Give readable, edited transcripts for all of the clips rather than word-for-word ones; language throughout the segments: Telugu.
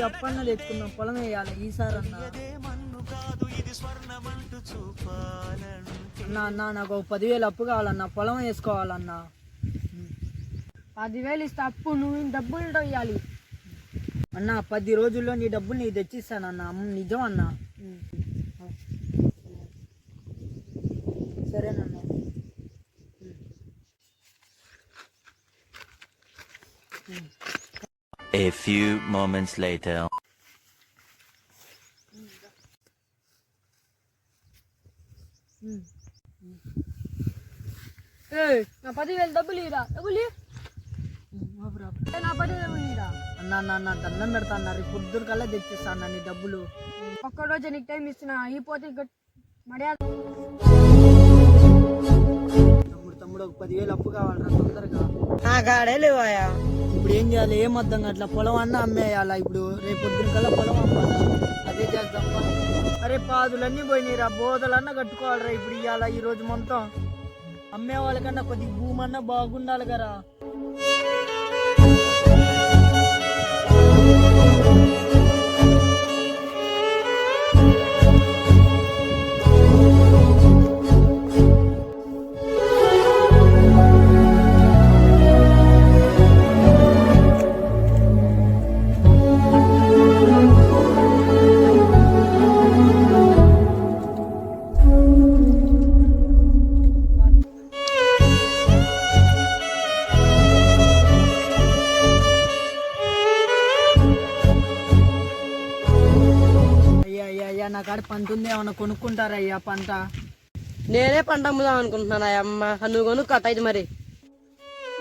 అప్పన్న తెచ్చుకున్నాం, పొలం వేయాలి ఈసారి అన్న. అన్న నాకు 10,000 అప్పు కావాలన్నా, పొలం వేసుకోవాలన్నా. 10,000 ఇస్తే అప్పు, నువ్వు డబ్బులు ఇవ్వాలి అన్న. 10 రోజుల్లో నీ డబ్బులు నీకు తెచ్చిస్తానన్న, నిజం అన్న. సరేనన్న. A few moments later. నా 10,000 డబ్బులు ఇరా, డబ్బులు నా 10,000 ఇరా అన్న. దండం పెడతా అన్న, రేపు పొద్దున కల్లా తెచ్చిస్తా అన్న నీ డబ్బులు. ఒక్కరోజు నీకు టైం ఇస్తున్నా, అయిపోతే మర్యాద. తమ్ముడు ఒక 10,000 అప్పు కావాలరా తొందరగా. నాకాడే లేవాయా. ఇప్పుడు ఏం చేయాలి, ఏం అర్థం అట్లా పొలం అన్న అమ్మేయాలా? ఇప్పుడు రేపు పొద్దున కల్లా పొలం అమ్మాలా? అదే చేద్దాం. అరే పాదులన్నీ పోయినాయిరా, బోధలన్నా కట్టుకోవాలరా ఇప్పుడు ఇవాళ ఈ రోజు మొత్తం. అమ్మే వాళ్ళకన్నా కొద్దిగా భూమి అన్నా బాగుండాలి కదా. నా కాడ పంట ఉంది, ఏమన్నా కొనుక్కుంటారయ్యా పంట? నేనే పంట అమ్ముదాం అనుకుంటున్నాను అమ్మ, నువ్వు కొనుక్కొట్టయితే మరి.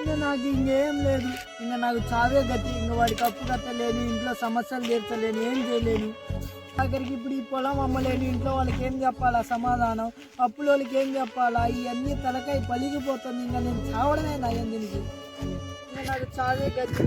ఇంకా నాకు ఇంకేం లేదు, ఇంకా నాకు చావే గతి. ఇంకా వాడికి అప్పు కట్టలేను, ఇంట్లో సమస్యలు తీర్చలేను, ఏం చేయలేను. ఆఖరికి ఇప్పుడు ఈ పొలం అమ్మలేను, ఇంట్లో వాళ్ళకి ఏం చెప్పాలా సమాధానం? అప్పుల వాళ్ళకి ఏం చెప్పాలా? ఇవన్నీ తలకాయ పలిగిపోతుంది. ఇంకా నేను చావడమే నయం దీనికి. ఇంకా నాకు చావే గతి.